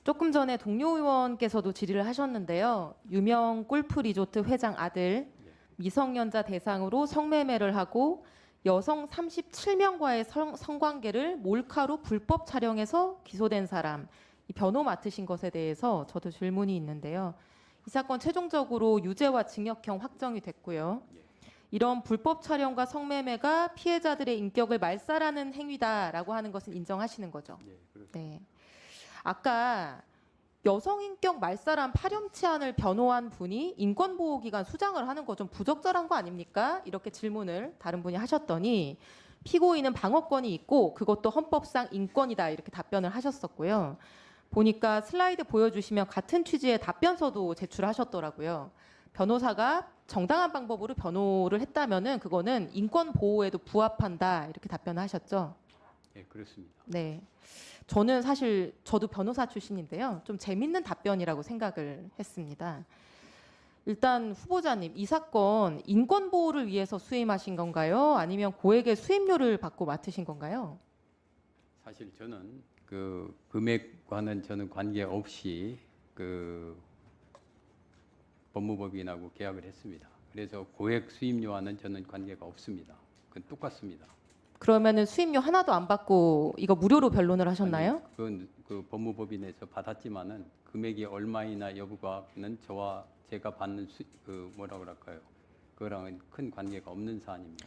조금 전에 동료 의원께서도 질의를 하셨는데요. 유명 골프 리조트 회장 아들 미성년자 대상으로 성매매를 하고 여성 37명과의 성관계를 몰카로 불법 촬영해서 기소된 사람, 이 변호 맡으신 것에 대해서 저도 질문이 있는데요. 이 사건 최종적으로 유죄와 징역형 확정이 됐고요. 이런 불법 촬영과 성매매가 피해자들의 인격을 말살하는 행위다라고 하는 것은 인정하시는 거죠? 네. 아까 여성 인격 말살한 파렴치한을 변호한 분이 인권보호기관 수장을 하는 거 좀 부적절한 거 아닙니까? 이렇게 질문을 다른 분이 하셨더니 피고인은 방어권이 있고 그것도 헌법상 인권이다 이렇게 답변을 하셨었고요. 보니까 슬라이드 보여주시면 같은 취지의 답변서도 제출하셨더라고요. 변호사가 정당한 방법으로 변호를 했다면은 그거는 인권 보호에도 부합한다 이렇게 답변을 하셨죠. 네, 그렇습니다. 네, 저는 사실 저도 변호사 출신인데요. 좀 재밌는 답변이라고 생각을 했습니다. 일단 후보자님, 이 사건 인권 보호를 위해서 수임하신 건가요? 아니면 고액의 수임료를 받고 맡으신 건가요? 사실 저는 그 금액과는 저는 관계 없이 그 법무법인하고 계약을 했습니다. 그래서 고액 수임료와는 저는 관계가 없습니다. 그건 똑같습니다. 그러면은 수임료 하나도 안 받고 이거 무료로 변론을 하셨나요? 아니, 그건 그 법무법인에서 받았지만은 금액이 얼마이나 여부가는 저와 제가 받는 그 뭐라 그럴까요? 그거랑은 큰 관계가 없는 사안입니다.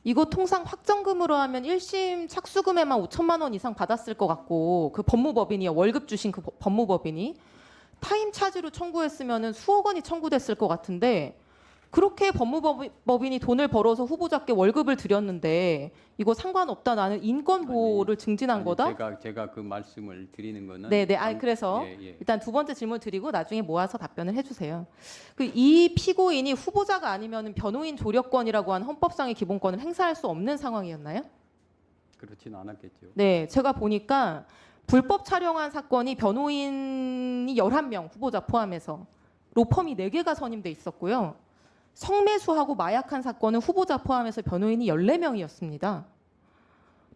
이거 통상 확정금으로 하면 1심 착수금에만 5천만 원 이상 받았을 것 같고 그 법무법인이요, 월급 주신 그 법무법인이 타임 차지로 청구했으면은 수억 원이 청구됐을 것 같은데 그렇게 법무법인이 돈을 벌어서 후보자께 월급을 드렸는데 이거 상관없다, 나는 인권 보호를 증진한 거다? 제가 그 말씀을 드리는 거는 네네. 그래서 일단 두 번째 질문 드리고 나중에 모아서 답변을 해주세요. 이 피고인이 후보자가 아니면 변호인 조력권이라고 하는 헌법상의 기본권을 행사할 수 없는 상황이었나요? 그렇지는 않았겠죠. 네, 제가 보니까 불법 촬영한 사건이 변호인이 11명, 후보자 포함해서 로펌이 4개가 선임돼 있었고요. 성매수하고 마약한 사건은 후보자 포함해서 변호인이 14명이었습니다.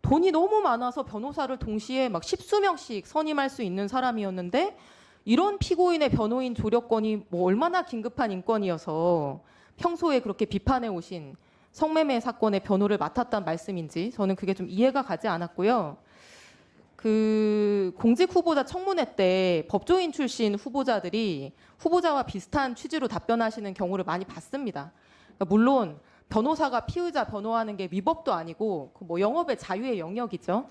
돈이 너무 많아서 변호사를 동시에 막 10수명씩 선임할 수 있는 사람이었는데 이런 피고인의 변호인 조력권이 뭐 얼마나 긴급한 인권이어서 평소에 그렇게 비판해 오신 성매매 사건의 변호를 맡았단 말씀인지 저는 그게 좀 이해가 가지 않았고요. 그 공직 후보자 청문회 때 법조인 출신 후보자들이 후보자와 비슷한 취지로 답변하시는 경우를 많이 봤습니다. 그러니까 물론 변호사가 피의자 변호하는 게 위법도 아니고 뭐 영업의 자유의 영역이죠.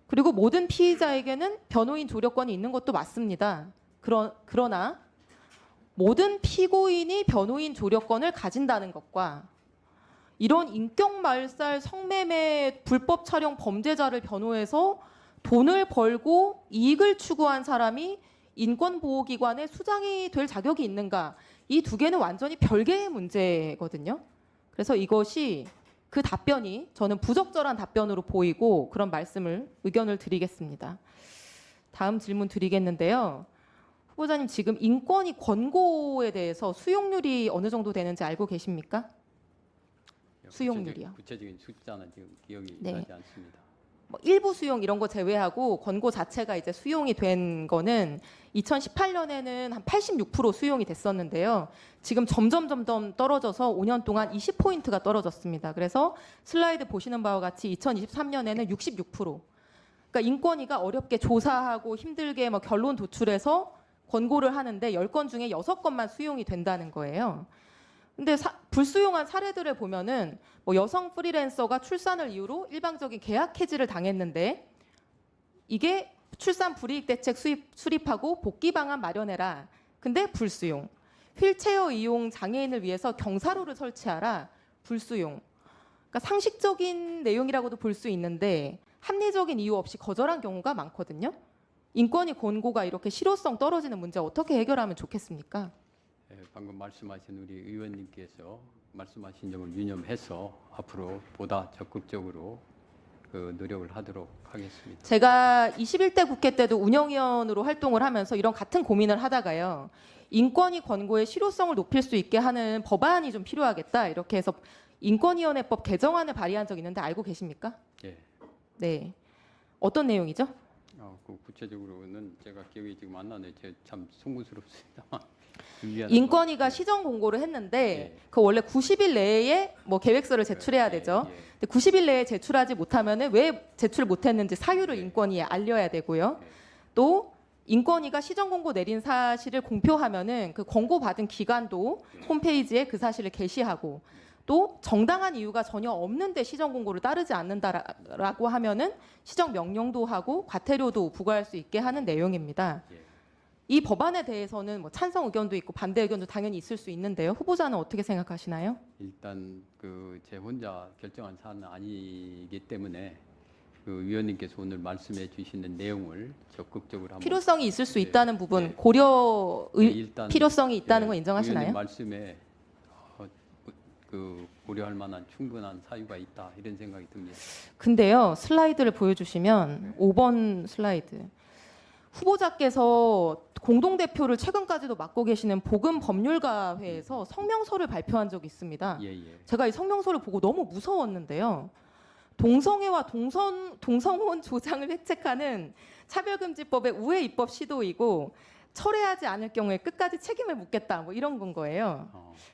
그리고 모든 피의자에게는 변호인 조력권이 있는 것도 맞습니다. 그러나 모든 피고인이 변호인 조력권을 가진다는 것과 이런 인격말살, 성매매, 불법 촬영 범죄자를 변호해서 돈을 벌고 이익을 추구한 사람이 인권보호기관의 수장이 될 자격이 있는가? 이 두 개는 완전히 별개의 문제거든요. 그래서 이것이 그 답변이 저는 부적절한 답변으로 보이고 그런 의견을 드리겠습니다. 다음 질문 드리겠는데요. 후보자님, 지금 인권위 권고에 대해서 수용률이 어느 정도 되는지 알고 계십니까? 수용률이요. 구체적인 숫자는 지금 기억이 네. 나지 않습니다. 뭐 일부 수용 이런 거 제외하고 권고 자체가 이제 수용이 된 거는 2018년에는 한 86% 수용이 됐었는데요. 지금 점점 떨어져서 5년 동안 20포인트가 떨어졌습니다. 그래서 슬라이드 보시는 바와 같이 2023년에는 66%. 그러니까 인권위가 어렵게 조사하고 힘들게 뭐 결론 도출해서 권고를 하는데 10건 중에 6건만 수용이 된다는 거예요. 근데 불수용한 사례들을 보면은 뭐 여성 프리랜서가 출산을 이유로 일방적인 계약 해지를 당했는데 이게 출산 불이익 대책 수립하고 복귀 방안 마련해라. 근데 불수용. 휠체어 이용 장애인을 위해서 경사로를 설치하라. 불수용. 그러니까 상식적인 내용이라고도 볼 수 있는데 합리적인 이유 없이 거절한 경우가 많거든요. 인권위 권고가 이렇게 실효성 떨어지는 문제 어떻게 해결하면 좋겠습니까? 방금 말씀하신 우리 의원님께서 말씀하신 점을 유념해서 앞으로 보다 적극적으로 그 노력을 하도록 하겠습니다. 제가 21대 국회 때도 운영위원으로 활동을 하면서 이런 같은 고민을 하다가요. 인권위 권고의 실효성을 높일 수 있게 하는 법안이 좀 필요하겠다. 이렇게 해서 인권위원회법 개정안을 발의한 적이 있는데 알고 계십니까? 예. 네. 어떤 내용이죠? 그 구체적으로는 제가 기억이 지금 안 나네요. 제가 참 송구스럽습니다. 인권위가 시정 공고를 했는데 예. 그 원래 90일 내에 뭐 계획서를 제출해야 되죠. 예, 예. 근데 90일 내에 제출하지 못하면은 왜 제출 못했는지 사유를 예. 인권위에 알려야 되고요. 예. 또 인권위가 시정 공고 내린 사실을 공표하면은 그 권고 받은 기관도 예. 홈페이지에 그 사실을 게시하고 또 정당한 이유가 전혀 없는데 시정 공고를 따르지 않는다라고 하면은 시정 명령도 하고 과태료도 부과할 수 있게 하는 내용입니다. 예. 이 법안에 대해서는 뭐 찬성 의견도 있고 반대 의견도 당연히 있을 수 있는데요. 후보자는 어떻게 생각하시나요? 일단 그 제 혼자 결정한 사안은 아니기 때문에 그 위원님께서 오늘 말씀해 주시는 내용을 적극적으로 한번 필요성이 있을 수 예, 있다는 부분, 예. 고려 네, 일단 필요성이 있다는 예, 거 인정하시나요? 위원님 말씀에 그 고려할 만한 충분한 사유가 있다 이런 생각이 듭니다. 근데요, 슬라이드를 보여주시면 5번 슬라이드. 후보자께서 공동대표를 최근까지도 맡고 계시는 보건법률가회에서 성명서를 발표한 적이 있습니다. 예, 예. 제가 이 성명서를 보고 너무 무서웠는데요. 동성애와 동성혼 조장을 획책하는 차별금지법의 우회 입법 시도이고 철회하지 않을 경우에 끝까지 책임을 묻겠다 뭐 이런 건 거예요.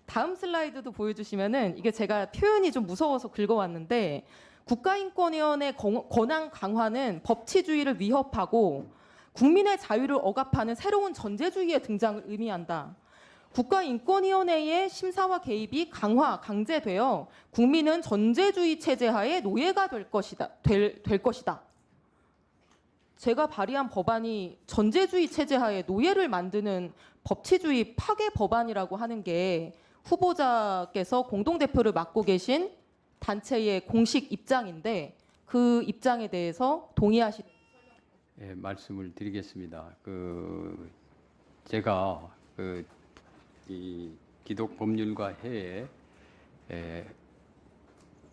다음 슬라이드도 보여주시면은 이게 제가 표현이 좀 무서워서 긁어왔는데 국가인권위원회 권한 강화는 법치주의를 위협하고 국민의 자유를 억압하는 새로운 전제주의의 등장을 의미한다. 국가인권위원회의 심사와 개입이 강제되어 국민은 전제주의 체제하에 노예가 될 것이다. 제가 발의한 법안이 전제주의 체제하에 노예를 만드는 법치주의 파괴 법안이라고 하는 게 후보자께서 공동대표를 맡고 계신 단체의 공식 입장인데 그 입장에 대해서 동의하시나요? 예, 말씀을 드리겠습니다. 제가 이 기독법률가 회에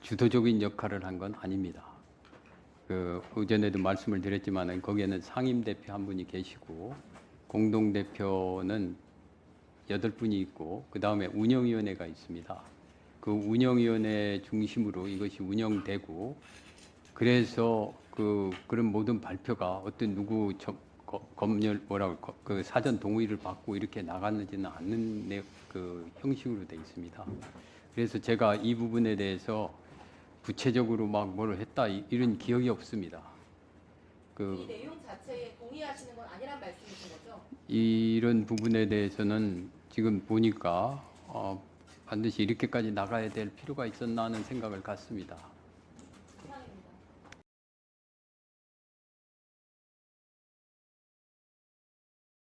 주도적인 역할을 한 건 아닙니다. 의전에도 말씀을 드렸지만 거기에는 상임 대표 한 분이 계시고 공동 대표는 8분이 있고 그 다음에 운영위원회가 있습니다. 그 운영위원회 중심으로 이것이 운영되고 그래서 그런 모든 발표가 어떤 누구 그 사전 동의를 받고 이렇게 나갔는지는 않는 그 형식으로 돼 있습니다. 그래서 제가 이 부분에 대해서 구체적으로 막 뭘 했다 이런 기억이 없습니다. 이 내용 자체에 동의하시는 건 아니란 말씀이신 거죠? 이런 부분에 대해서는 지금 보니까 반드시 이렇게까지 나가야 될 필요가 있었나 하는 생각을 갖습니다.